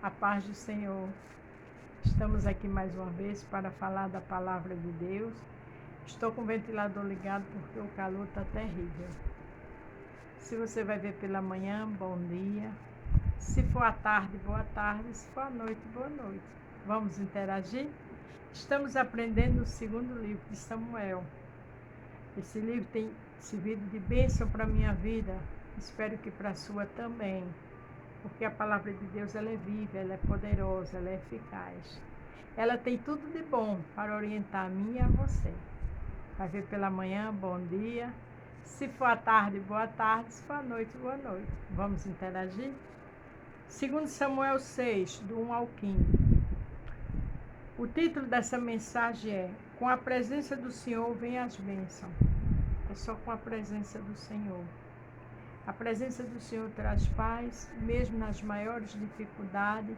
A paz do Senhor. Estamos aqui mais uma vez para falar da palavra de Deus. Estou com o ventilador ligado porque o calor está terrível. Se você vai ver pela manhã, bom dia. Se for à tarde, boa tarde. Se for à noite, boa noite. Vamos interagir? Estamos aprendendo o segundo livro de Samuel. Esse livro tem servido de bênção para a minha vida. Espero que para a sua também. Porque a palavra de Deus ela é viva, ela é poderosa, ela é eficaz. Ela tem tudo de bom para orientar a mim e a você. Vai ver pela manhã, bom dia. Se for à tarde, boa tarde. Se for à noite, boa noite. Vamos interagir? 2 Samuel 6, do 1 ao 15. O título dessa mensagem é: Com a presença do Senhor vem as bênçãos. É só com a presença do Senhor. A presença do Senhor traz paz, mesmo nas maiores dificuldades.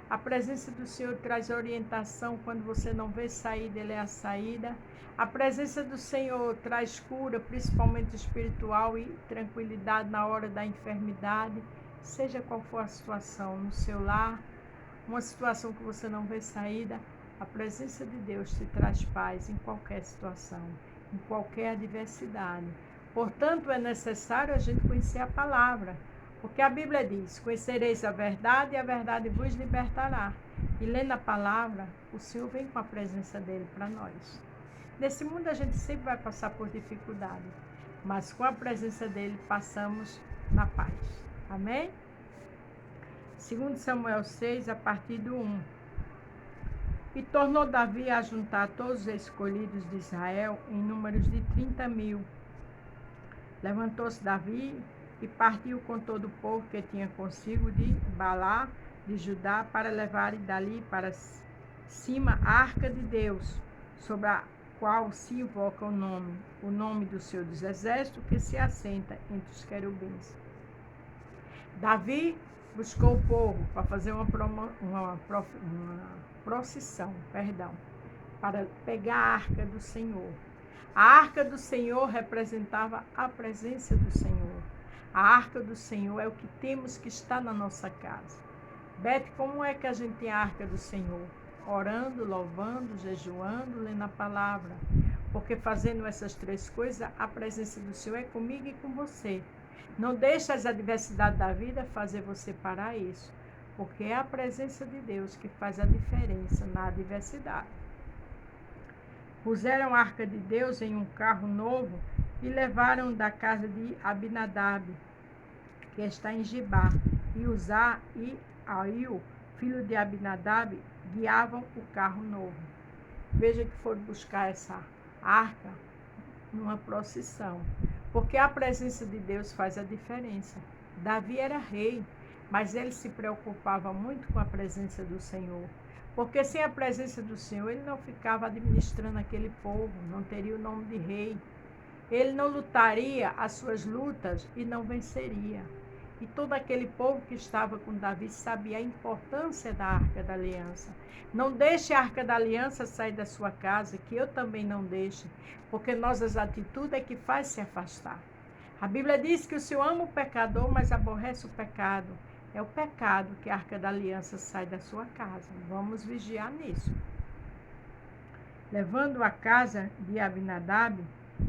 A presença do Senhor traz orientação quando você não vê saída, Ele é a saída. A presença do Senhor traz cura, principalmente espiritual, e tranquilidade na hora da enfermidade. Seja qual for a situação, no seu lar, uma situação que você não vê saída, a presença de Deus te traz paz em qualquer situação, em qualquer adversidade. Portanto, é necessário a gente conhecer a palavra, porque a Bíblia diz: conhecereis a verdade e a verdade vos libertará. E lendo a palavra, o Senhor vem com a presença dele para nós. Nesse mundo a gente sempre vai passar por dificuldade, mas com a presença dele passamos na paz. Amém? 2 Samuel 6, a partir do 1. E tornou Davi a juntar todos os escolhidos de Israel em números de 30.000. Levantou-se Davi e partiu com todo o povo que tinha consigo de Balá, de Judá, para levarem dali para cima a arca de Deus, sobre a qual se invoca o nome do Senhor dos Exércitos, que se assenta entre os querubins. Davi buscou o povo para fazer uma procissão, para pegar a arca do Senhor. A arca do Senhor representava a presença do Senhor. A arca do Senhor é o que temos que estar na nossa casa. Bete, como é que a gente tem a arca do Senhor? Orando, louvando, jejuando, lendo a palavra. Porque fazendo essas três coisas, a presença do Senhor é comigo e com você. Não deixe as adversidades da vida fazer você parar isso. Porque é a presença de Deus que faz a diferença na adversidade. Puseram a arca de Deus em um carro novo e levaram da casa de Abinadab, que está em Gibá, e Uzá e Aiu, filho de Abinadab, guiavam o carro novo. Veja que foram buscar essa arca numa procissão, porque a presença de Deus faz a diferença. Davi era rei, mas ele se preocupava muito com a presença do Senhor. Porque sem a presença do Senhor, ele não ficava administrando aquele povo, não teria o nome de rei. Ele não lutaria as suas lutas e não venceria. E todo aquele povo que estava com Davi sabia a importância da Arca da Aliança. Não deixe a Arca da Aliança sair da sua casa, que eu também não deixe, porque nossas atitudes é que faz se afastar. A Bíblia diz que o Senhor ama o pecador, mas aborrece o pecado. É o pecado que a Arca da Aliança sai da sua casa. Vamos vigiar nisso. Levando a casa de Abinadab,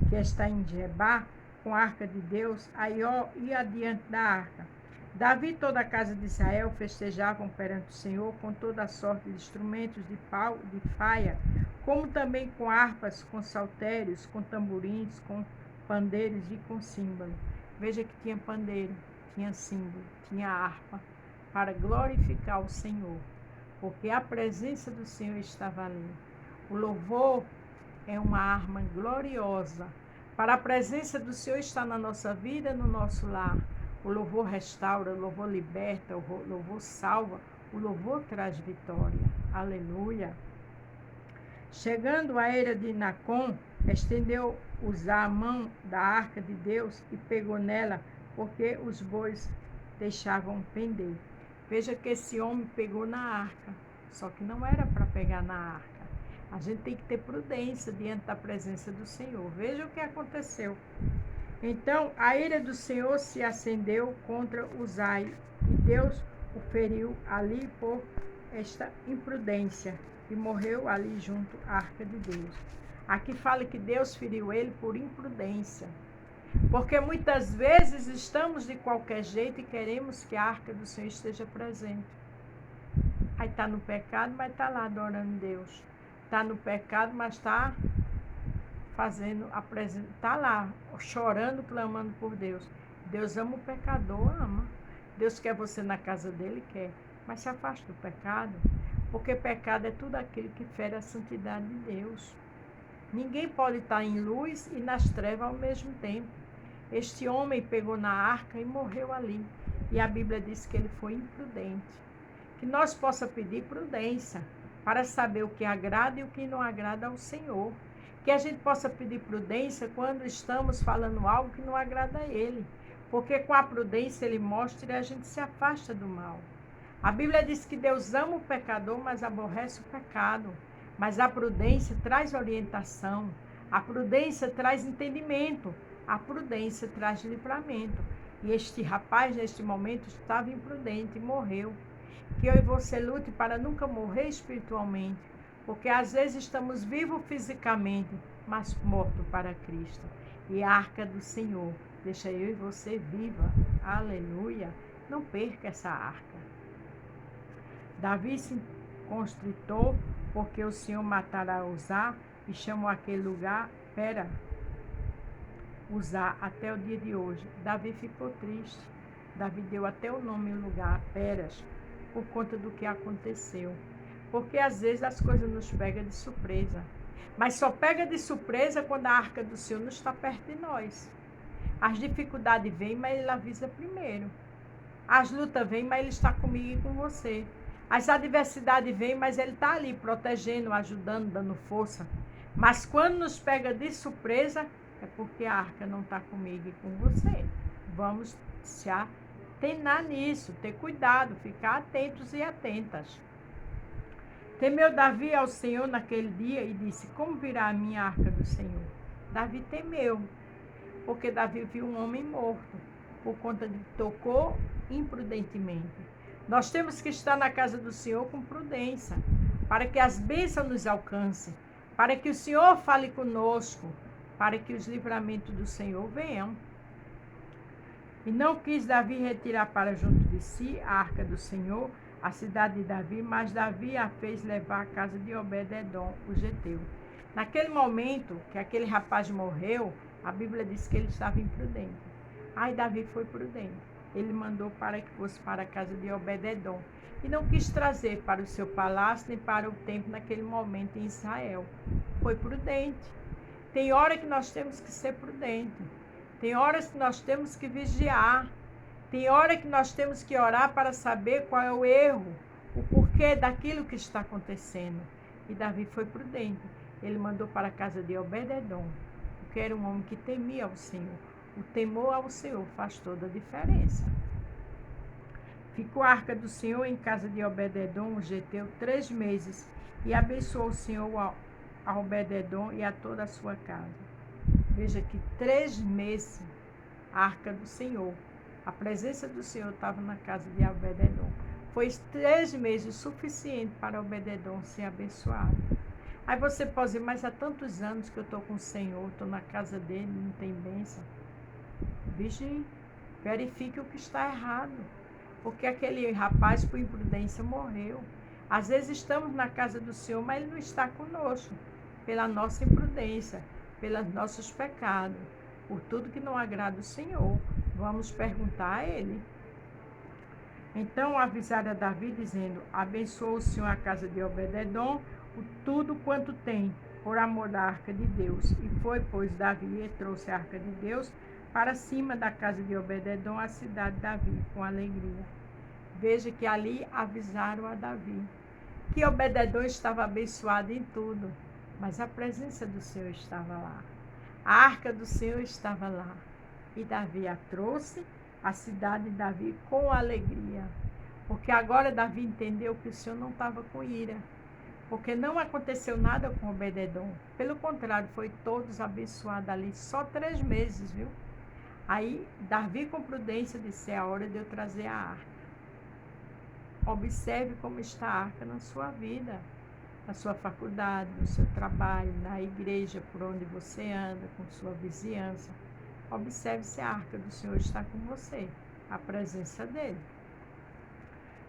que está em Jebá, com a Arca de Deus, Aió ia adiante da arca. Davi e toda a casa de Israel festejavam perante o Senhor com toda a sorte de instrumentos de pau, de faia, como também com harpas, com saltérios, com tamborins, com pandeiros e com símbolo. Veja que tinha pandeiro, tinha símbolo, tinha harpa, para glorificar o Senhor, porque a presença do Senhor estava ali. O louvor é uma arma gloriosa, para a presença do Senhor estar na nossa vida, no nosso lar. O louvor restaura, o louvor liberta, o louvor salva, o louvor traz vitória. Aleluia! Chegando à eira de Nacon, estendeu Uzá a mão da arca de Deus e pegou nela, porque os bois deixavam pender. Veja que esse homem pegou na arca, só que não era para pegar na arca. A gente tem que ter prudência diante da presença do Senhor. Veja o que aconteceu. Então, a ira do Senhor se acendeu contra Uzá, e Deus o feriu ali por esta imprudência e morreu ali junto à arca de Deus. Aqui fala que Deus feriu ele por imprudência, porque muitas vezes estamos de qualquer jeito e queremos que a arca do Senhor esteja presente. Aí está no pecado, mas está lá adorando Deus. Está no pecado, mas está está lá chorando, clamando por Deus. Deus ama o pecador, ama. Deus quer você na casa dele, quer. Mas se afaste do pecado, porque pecado é tudo aquilo que fere a santidade de Deus. Ninguém pode estar em luz e nas trevas ao mesmo tempo. Este homem pegou na arca e morreu ali. E a Bíblia diz que ele foi imprudente. Que nós possa pedir prudência para saber o que agrada e o que não agrada ao Senhor. Que a gente possa pedir prudência quando estamos falando algo que não agrada a Ele. Porque com a prudência Ele mostra e a gente se afasta do mal. A Bíblia diz que Deus ama o pecador, mas aborrece o pecado. Mas a prudência traz orientação. A prudência traz entendimento. A prudência traz livramento. E este rapaz, neste momento, estava imprudente e morreu. Que eu e você lute para nunca morrer espiritualmente, porque às vezes estamos vivos fisicamente, mas mortos para Cristo. E a arca do Senhor deixa eu e você viva. Aleluia! Não perca essa arca. Davi se constritou, porque o Senhor matará Uzá e chamou aquele lugar Uzá até o dia de hoje. Davi ficou triste. Davi deu até o nome ao lugar, Peras, por conta do que aconteceu. Porque às vezes as coisas nos pegam de surpresa. Mas só pega de surpresa quando a arca do Senhor não está perto de nós. As dificuldades vêm, mas Ele avisa primeiro. As lutas vêm, mas Ele está comigo e com você. As adversidades vêm, mas Ele está ali protegendo, ajudando, dando força. Mas quando nos pega de surpresa, é porque a arca não está comigo e com você. Vamos se atenar nisso, ter cuidado, ficar atentos e atentas. Temeu Davi ao Senhor naquele dia e disse: como virá a minha arca do Senhor? Davi temeu, porque Davi viu um homem morto, por conta de que tocou imprudentemente. Nós temos que estar na casa do Senhor com prudência, para que as bênçãos nos alcancem, para que o Senhor fale conosco, para que os livramentos do Senhor venham. E não quis Davi retirar para junto de si a arca do Senhor, a cidade de Davi, mas Davi a fez levar à casa de Obed-edom, o geteu. Naquele momento que aquele rapaz morreu, a Bíblia diz que ele estava imprudente. Aí Davi foi prudente. Ele mandou para que fosse para a casa de Obed-edom. E não quis trazer para o seu palácio nem para o templo naquele momento em Israel. Foi prudente. Tem hora que nós temos que ser prudente. Tem horas que nós temos que vigiar. Tem hora que nós temos que orar para saber qual é o erro, o porquê daquilo que está acontecendo. E Davi foi prudente. Ele mandou para a casa de Obed-edom, porque era um homem que temia ao Senhor. O temor ao Senhor faz toda a diferença. Ficou a arca do Senhor em casa de Obed-edom, o geteu, 3 meses, e abençoou o Senhor a Obed-edom e a toda a sua casa. Veja que 3 meses a arca do Senhor, a presença do Senhor estava na casa de Obed-edom. Foi 3 meses o suficiente para Obed-edom ser abençoado. Aí você pode dizer, mas há tantos anos que eu estou com o Senhor, estou na casa dele, não tem bênção. Vigie, verifique o que está errado. Porque aquele rapaz, por imprudência, morreu. Às vezes estamos na casa do Senhor, mas Ele não está conosco, pela nossa imprudência, pelos nossos pecados, por tudo que não agrada o Senhor. Vamos perguntar a Ele. Então avisaram a Davi, dizendo: abençoou o Senhor a casa de Obed-edom, tudo quanto tem, por amor da arca de Deus. E foi, pois, Davi e trouxe a arca de Deus para cima da casa de Obed-edom, a cidade de Davi, com alegria. Veja que ali avisaram a Davi que Obed-edom estava abençoado em tudo, mas a presença do Senhor estava lá. A arca do Senhor estava lá. E Davi a trouxe à cidade de Davi com alegria. Porque agora Davi entendeu que o Senhor não estava com ira. Porque não aconteceu nada com Obed-edom. Pelo contrário, foi todos abençoados ali. Só 3 meses, viu? Aí Davi com prudência disse: é a hora de eu trazer a arca. observe como está a arca na sua vida, na sua faculdade, no seu trabalho, na igreja por onde você anda, com sua vizinhança. Observe se a arca do Senhor está com você, a presença dele.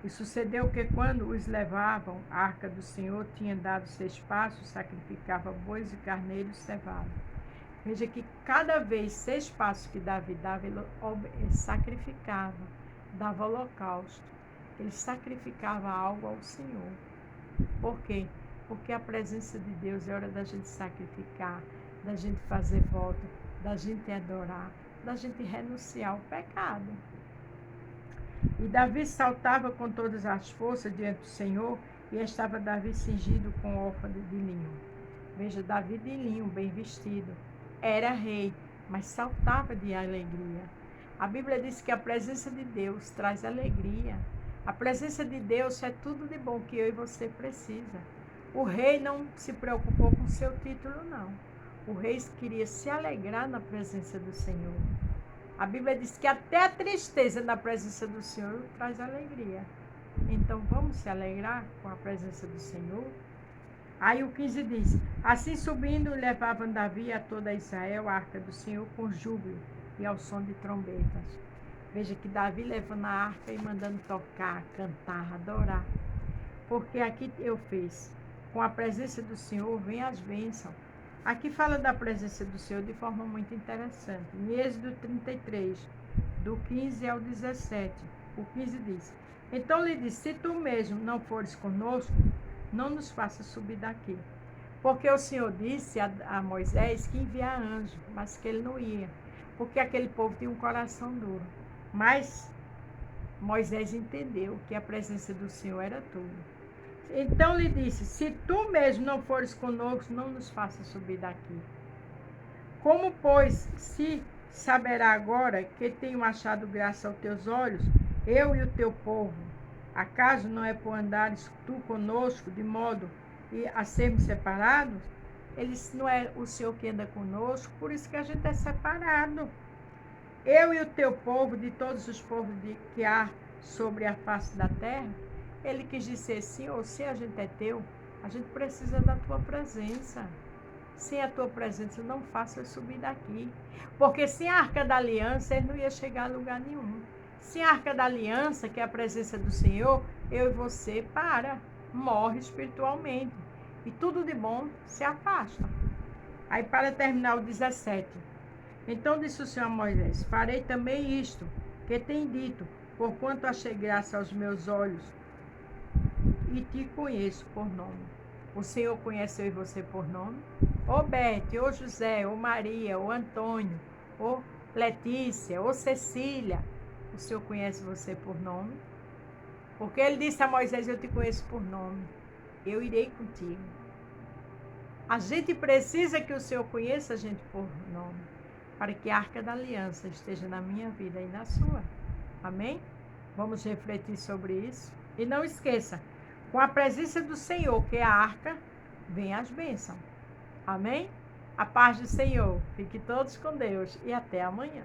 E sucedeu que quando os levavam, a arca do Senhor tinha dado 6 passos, sacrificava bois e carneiros cevados. Veja que cada vez 6 passos que Davi dava, ele sacrificava, dava holocausto. Ele sacrificava algo ao Senhor. Por quê? Porque a presença de Deus é hora da gente sacrificar, da gente fazer voto, da gente adorar, da gente renunciar ao pecado. E Davi saltava com todas as forças diante do Senhor, e estava Davi cingido com orfa de linho. Veja, Davi de linho, bem vestido. Era rei, mas saltava de alegria. A Bíblia diz que a presença de Deus traz alegria. A presença de Deus é tudo de bom que eu e você precisa. O rei não se preocupou com seu título, não. O rei queria se alegrar na presença do Senhor. A Bíblia diz que até a tristeza na presença do Senhor traz alegria. Então vamos se alegrar com a presença do Senhor? Aí o 15 diz: assim subindo, levavam Davi a toda Israel a arca do Senhor com júbilo e ao som de trombetas. Veja que Davi levando a arca e mandando tocar, cantar, adorar. Porque aqui eu fiz, com a presença do Senhor vem as bênçãos. Aqui fala da presença do Senhor de forma muito interessante. Em Êxodo 33, do 15 ao 17, o 15 diz: então lhe disse: se tu mesmo não fores conosco, não nos faça subir daqui. Porque o Senhor disse a Moisés que enviar anjo, mas que ele não ia. Porque aquele povo tinha um coração duro. Mas Moisés entendeu que a presença do Senhor era tudo. Então lhe disse: se tu mesmo não fores conosco, não nos faça subir daqui. Como, pois, se saberá agora que tenho achado graça aos teus olhos, eu e o teu povo? Acaso não é por andares tu conosco, de modo a sermos separados? Não é o Senhor que anda conosco, por isso que a gente é separado. Eu e o teu povo, de todos os povos que há sobre a face da terra. Ele quis dizer: Senhor, se a gente é teu, a gente precisa da tua presença. Sem a tua presença, não faça eu subir daqui. Porque sem a arca da aliança, ele não ia chegar a lugar nenhum. Sem a arca da aliança, que é a presença do Senhor, eu e você morre espiritualmente. E tudo de bom se afasta. Aí, para terminar o 17. Então disse o Senhor a Moisés: farei também isto, que tem dito, porquanto achei graça aos meus olhos, e te conheço por nome. O Senhor conhece eu e você por nome? Ô Beth, ô José, ô Maria, ô Antônio, ô Letícia, ô Cecília, o Senhor conhece você por nome? Porque ele disse a Moisés: eu te conheço por nome, eu irei contigo. A gente precisa que o Senhor conheça a gente por nome, para que a arca da aliança esteja na minha vida e na sua. Amém? Vamos refletir sobre isso. E não esqueça, com a presença do Senhor, que é a arca, vem as bênçãos. Amém? A paz do Senhor. Fique todos com Deus e até amanhã.